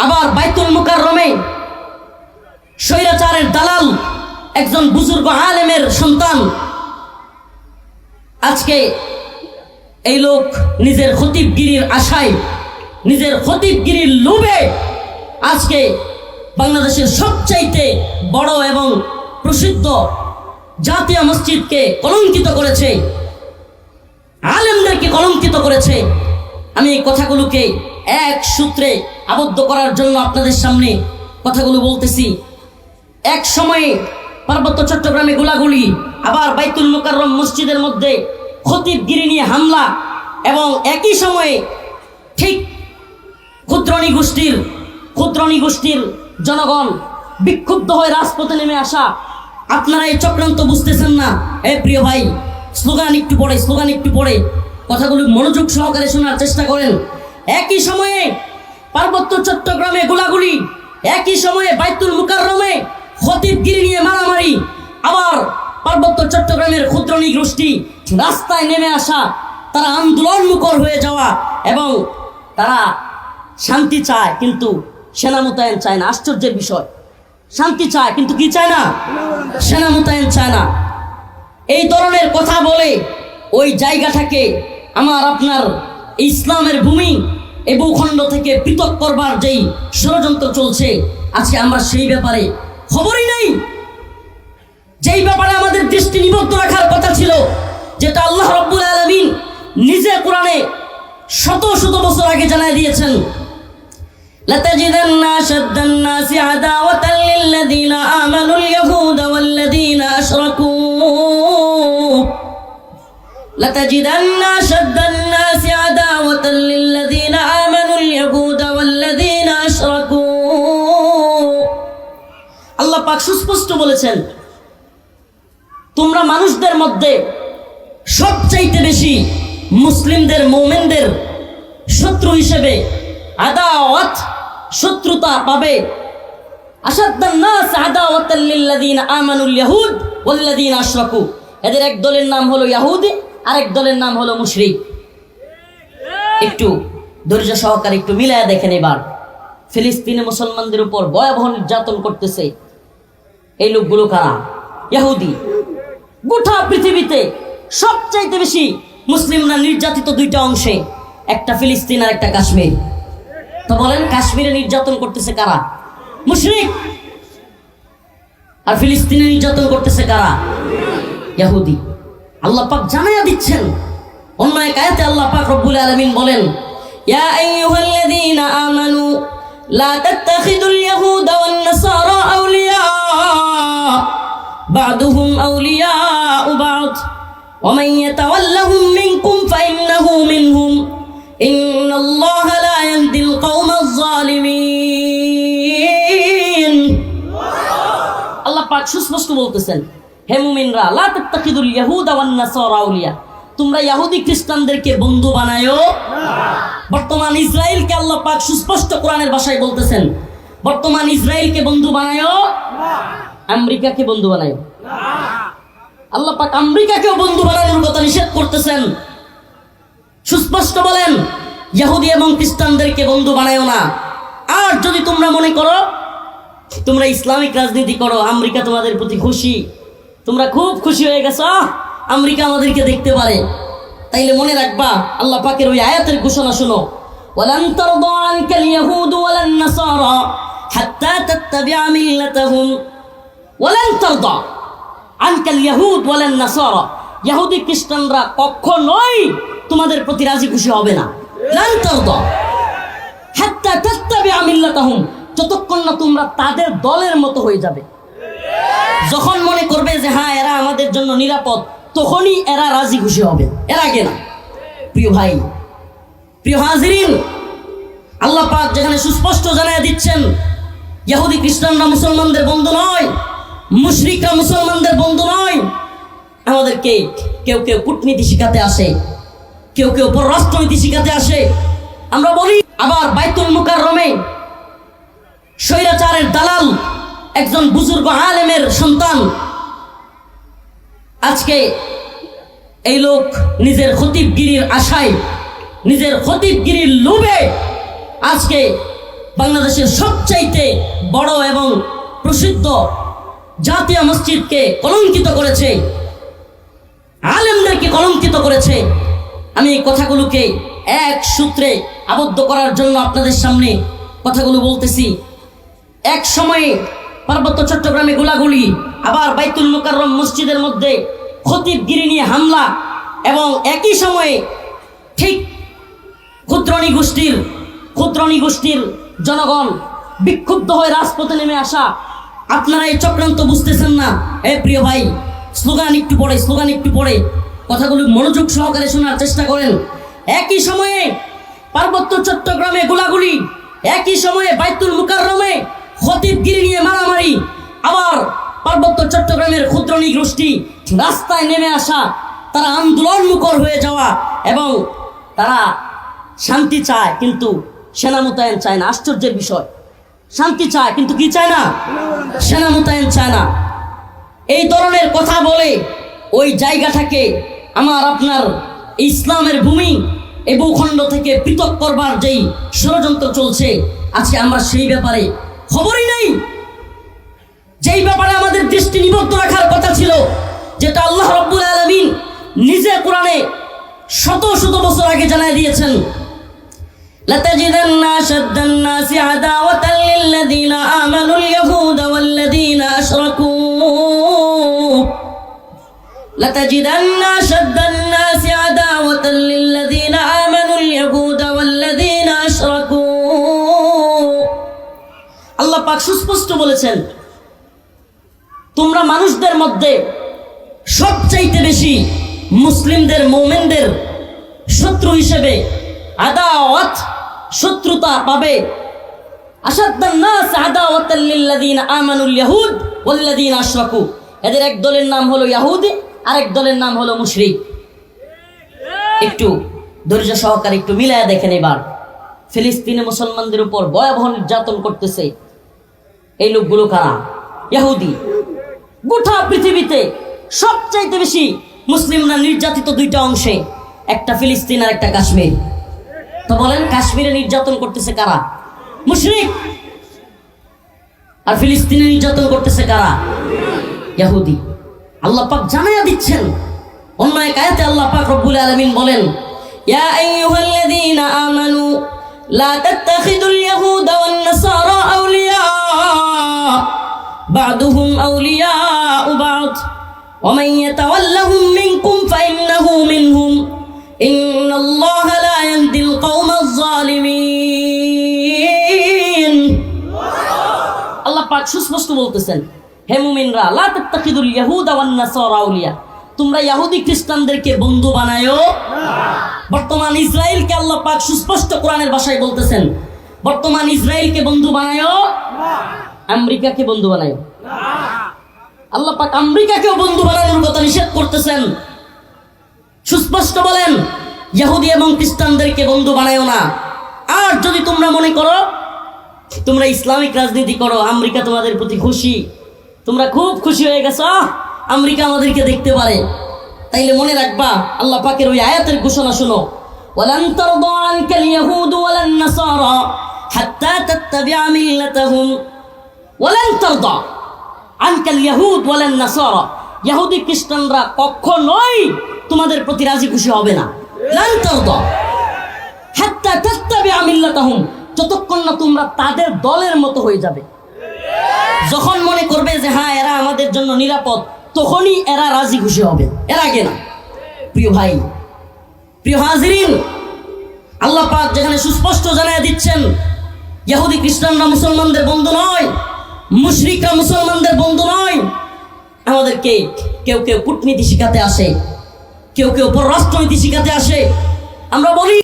আবার বাইতুল মুকাররমে স্বৈরাচারের দালাল একজন বুজুর্গ আলেমের সন্তান আজকে এই লোক নিজের খতিবগিরির আশায়, নিজের খতিবগিরির লোভে আজকে বাংলাদেশের সবচাইতে বড় এবং প্রসিদ্ধ জাতীয় মসজিদকে কলঙ্কিত করেছে, আলেমদেরকে কলঙ্কিত করেছে। আমি এই কথাগুলোকে এক সূত্রে আবদ্ধ করার জন্য আপনাদের সামনে কথাগুলো বলতেছি। এক সময়ে পার্বত্য চট্টগ্রামে গোলাগুলি, আবার বাইতুল মুকাররম মসজিদের মধ্যে খতিবগিরি নিয়ে হামলা, এবং একই সময়ে ঠিক ক্ষুদ্রনী গোষ্ঠীর জনগণ বিক্ষুব্ধ হয়ে রাজপথে নেমে আসা। আপনারা এই চক্রান্ত বুঝতেছেন না। প্রিয় ভাই, স্লোগান একটু পড়ে কথাগুলো মনোযোগ সহকারে শোনার চেষ্টা করেন। একই সময়ে পার্বত্য চট্টগ্রামে গোলাগুলি, একই সময়ে বাইতুল মুকাররমে খতিবগিরি নিয়ে মারামারি, আবার পার্বত্য চট্টগ্রামের ক্ষুদ্রনী গোষ্ঠী রাস্তায় নেমে আসা, তারা আন্দোলন মুখর হয়ে যাওয়া, এবং তারা শান্তি চায় কিন্তু সেনা মোতায়েন চায় না। আশ্চর্যের বিষয়, শান্তি চায় কিন্তু কি চায় না? সেনা মোতায়েন চায় না। এই ধরনের কথা বলে ওই জায়গাটাকে আমার আপনার ইসলামের ভূমি এই ভূখণ্ড থেকে পৃথক করবার যেই ষড়যন্ত্র চলছে, আজকে আমরা সেই ব্যাপারে খবরই নেই। যেই ব্যাপারে আমাদের দৃষ্টি নিবদ্ধ রাখার কথা ছিল, যেটা আল্লাহ রাব্বুল আলামিন নিজে কোরআনে শত শত বছর আগে জানাই দিয়েছেন, لتجدن أشد الناس عداوة للذين آمنوا اليهود والذين أشركوا لتجدن أشد الناس عداوة للذين آمنوا اليهود والذين أشركوا আল্লাহ পাক সুস্পষ্ট বলেছেন, তোমরা মানুষদের মধ্যে সবচাইতে বেশি মুসলিমদের, মুমিনদের শত্রু হিসেবে আদাওয়াত, শত্রুতা পাবে। আশাদ্দান নাস আদাওয়াতাল লিল্লাযিনা আমানুল ইয়াহুদ ওয়াল্লাযিনা আশরাকু। এদের এক দলের নাম হলো ইহুদি, আরেক দলের নাম হলো মুশরিক। একটু ধৈর্য সহকারে একটু মিলায়া দেখেন। এবার ফিলিস্তিনে মুসলমানদের উপর ভয়াবহ নির্যাতন করতেছে এই লোকগুলো কারা? ইহুদি। গোটা পৃথিবীতে সবচাইতে বেশি মুসলিমরা নির্যাতিত দুইটা অংশে, একটা ফিলিস্তিন আর একটা কাশ্মীর। তো বলেন, কাশ্মীরে নির্যাতন করতেছে কারা? মুশরিক। আর ফিলিস্তিনে নির্যাতন করতেছে কারা? ইহুদি। আল্লাহ পাক জানাইয়া দিচ্ছেন অন্য এক আয়াতে। আল্লাহ পাক রব্বুল আলামিন বলেন, ইয়া আইয়ুহাল্লাযীনা আমানু লা তাত্তাখিযুল ইয়াহুদা ওয়ান নাসারা আউলিয়া বা'দুহুম আউলিয়াউ বা'দ ওয়া মান ইয়াতাওয়াল্লাহুম মিনকুম ফাইন্নাহু মিনহুম ইন্নাল্লাহা লা ইয়াহদিল কওমাজ জালিমিন। আল্লাহ পাক সুস্পষ্ট বলতেছেন, হে মুমিনরা, লা তাত্তাখিযুল ইয়াহুদা ওয়ান নাসারা আউলিয়া, তোমরা ইহুদি খ্রিস্টানদেরকে বন্ধু বানায়ো না। বর্তমান ইসরায়েলকে আল্লাহ পাক সুস্পষ্ট কোরআনের ভাষায় বলতেছেন, বর্তমান ইসরায়েলকে বন্ধু বানায়ো না, আমেরিকাকে বন্ধু বানায়ো না। আল্লাহ পাক আমেরিকাকেও বন্ধু বানানোর কথা নিষেধ করতেছেন। সুস্পষ্ট বলেন, ইহুদি এবং খ্রিস্টানদেরকে বন্ধু বানায়ো না। আর যদি তোমরা মনে করো তোমরা ইসলামিক রাজনীতি করো, আমেরিকা তোমাদের প্রতি খুশি, তোমরা খুব খুশি হয়ে গেছো, আমেরিকা আমাদেরকে দেখতে পারে, তাইলে মনে রাখবা আল্লাহ পাকের ওই আয়াতের ঘোষণা শুনো, ওয়ালান তারদা আনকাল ইয়াহুদু ওয়ালান নাসারা হাত্তা তাত্তাবিআ মিল্লাতাহুম। ওয়ালান তারদা আনকাল ইয়াহুদ ওয়ালান নাসারা, ইহুদি খ্রিস্টানরা কখনোই তোমাদের প্রতি রাজি খুশি হবে না। লান তারদা হাত্তা তাত্তাবিআ মিল্লাতাহুম, যতক্ষণ না তোমরা তাদের দলের মতো হয়ে যাবে। যখন মনে করবে যে হ্যাঁ এরা আমাদের জন্য নিরাপদ, তখনই এরা রাজি খুশি হবে, এর আগে না। প্রিয় ভাই, প্রিয় হাজিরিন, আল্লাহ পাক যেখানে সুস্পষ্ট জানায় দিচ্ছেন ইহুদি খ্রিস্টানরা মুসলমানদের বন্ধু নয়, মুশরিকরা মুসলমানদের বন্ধু নয়, আমাদেরকে কেউ কেউ কূটনীতি শিখাতে আসে, কেউ কেউ পররাষ্ট্রনীতি শিখাতে আসে। আমরা বলি, আবার বাইতুল মুকাররমে স্বৈরাচারের দালাল একজন বুজুর্গ আলেমের সন্তান আজকে এই লোক নিজের খতিবগিরির আশায়, নিজের খতিবগিরির লোভে আজকে বাংলাদেশের সবচাইতে বড় এবং প্রসিদ্ধ জাতীয় মসজিদকে কলঙ্কিত করেছে, আলেমদেরকে কলঙ্কিত করেছে। আমি এই কথাগুলোকে এক সূত্রে আবদ্ধ করার জন্য আপনাদের সামনে কথাগুলো বলতেছি। এক সময়ে পার্বত্য চট্টগ্রামে গোলাগুলি, আবার বাইতুল মুকাররম মসজিদের মধ্যে খতিবগিরি নিয়ে হামলা, এবং একই সময়ে ঠিক ক্ষুদ্রনী গোষ্ঠীর জনগণ বিক্ষুব্ধ হয়ে রাজপথে নেমে আসা। আপনারা এই চক্রান্ত বুঝতেছেন না। প্রিয় ভাই, স্লোগান একটু পড়ে কথাগুলো মনোযোগ সহকারে শোনার চেষ্টা করেন। একই সময়ে পার্বত্য চট্টগ্রামে গোলাগুলি, একই সময়ে বাইতুল মুকাররমে খতিবগিরি নিয়ে মারামারি, আবার পার্বত্য চট্টগ্রামের ক্ষুদ্রনী গোষ্ঠী রাস্তায় নেমে আসা, তারা আন্দোলন মুখর হয়ে যাওয়া, এবং তারা শান্তি চায় কিন্তু সেনা মোতায়েন চায় না। আশ্চর্যের বিষয়, শান্তি চায় কিন্তু কি চায় না? সেনা মোতায়েন চায় না। এই ধরনের কথা বলে ওই জায়গাটাকে আমার আপনার ইসলামের ভূমি এই ভূখণ্ড থেকে পৃথক করবার যেই ষড়যন্ত্র চলছে, আজকে আমরা সেই ব্যাপারে খবরই নেই। যেই ব্যাপারে আমাদের দৃষ্টি নিবদ্ধ রাখার কথা ছিল, যেটা আল্লাহ রাব্বুল আলামিন নিজে কোরআনে শত শত বছর আগে জানাই দিয়েছেন। لتجدن أشد الناس عداوة للذين آمنوا اليهود والذين أشركوا لتجدن أشد الناس عداوة للذين آمنوا اليهود والذين أشركوا আল্লাহ পাক সুস্পষ্ট বলেছেন, তোমরা মানুষদের মধ্যে সবচাইতে বেশি মুসলিমদের, মুমিনদের শত্রু হিসেবে আদাওয়াত, শত্রুতা পাবে। আশাদ্দান নাস আদাওয়াতাল লিল্লাযিনা আমানুল ইয়াহুদ ওয়াল্লাযিনা আশরাকু। এদের এক দলের নাম হলো ইহুদি, আরেক দলের নাম হলো মুশরিক। একটু ধৈর্য সহকারে একটু মিলায়া দেখেন। এবার ফিলিস্তিনে মুসলমানদের উপর ভয়াবহ নির্যাতন করতেছে এই লোকগুলো কারা? ইহুদি। গোটা পৃথিবীতে সবচাইতে বেশি মুসলিমরা নির্যাতিত দুইটা অংশে, একটা ফিলিস্তিন আর একটা কাশ্মীর। তো বলেন, কাশ্মীরে নির্যাতন করতেছে কারা? মুশরিক। আর ফিলিস্তিনে নির্যাতন করতেছে কারা? ইহুদি। আল্লাহ পাক জানাইয়া দিচ্ছেন অন্য এক আয়াতে। আল্লাহ পাক রব্বুল আলামিন বলেন, ইয়া আইয়ুহাল্লাযীনা আমানু লা তাত্তাখিযুল ইয়াহুদা ওয়ান নাসারা আউলিয়া বা'দুহুম আউলিয়াউ বা'দ ওয়া মান ইয়াতাওয়াল্লাহুম মিনকুম ফাইন্নাহু মিনহুম ইন্নাল্লাহা লা ইয়াহদিল কওমাজ জালিমিন। আল্লাহ পাক সুস্পষ্ট বলতেছেন, হে মুমিনরা, লা তাত্তাখিযুল ইয়াহুদা ওয়ান নাসারা আউলিয়া, তোমরা ইহুদি খ্রিস্টানদেরকে বন্ধু বানায়ো না। বর্তমান ইসরায়েলকে আল্লাহ পাক সুস্পষ্ট কোরআনের ভাষায় বলতেছেন, বর্তমান ইসরায়েলকে বন্ধু বানায়ো না, আমেরিকাকে বন্ধু বানায়ো না। আল্লাহ পাক আমেরিকাকেও বন্ধু বানানোর কথা নিষেধ করতেছেন। সুস্পষ্ট বলেন, ইহুদি এবং খ্রিস্টানদেরকে বন্ধু বানায়ো না। আর যদি তোমরা মনে করো তোমরা ইসলামিক রাজনীতি করো, আমেরিকা তোমাদের প্রতি খুশি, তোমরা খুব খুশি হয়ে গেছো, আমেরিকা আমাদেরকে দেখতে পারে, তাইলে মনে রাখবা আল্লাহ পাকের ওই আয়াতের ঘোষণা শুনো, ওয়ালান তারদা আনকাল ইয়াহুদু ওয়ালান নাসারা হাত্তা তাত্তাবিআ মিল্লাতাহুম। ওয়ালান তারদা আনকাল ইয়াহুদ ওয়ালান নাসারা, ইহুদি খ্রিস্টানরা কখনোই তোমাদের প্রতি রাজি খুশি হবে না। লান তারদা হাত্তা তাত্তাবিআ মিল্লাতাহুম, যতক্ষণ না তোমরা তাদের দলের মতো হয়ে যাবে। যখন মনে করবে যে হ্যাঁ এরা আমাদের জন্য নিরাপদ, তখনই এরা রাজি খুশি হবে, এর আগে না। প্রিয় ভাই, প্রিয় হাজিরিন, আল্লাহ পাক যেখানে সুস্পষ্ট জানায় দিচ্ছেন ইহুদি খ্রিস্টানরা মুসলমানদের বন্ধু নয়, মুশরিকরা মুসলমানদের বন্ধু নয়, আমাদেরকে কেউ কেউ কূটনীতি শিখাতে আসে, কেউ কেউ পররাষ্ট্রনীতি শিখাতে আসে। আমরা বলি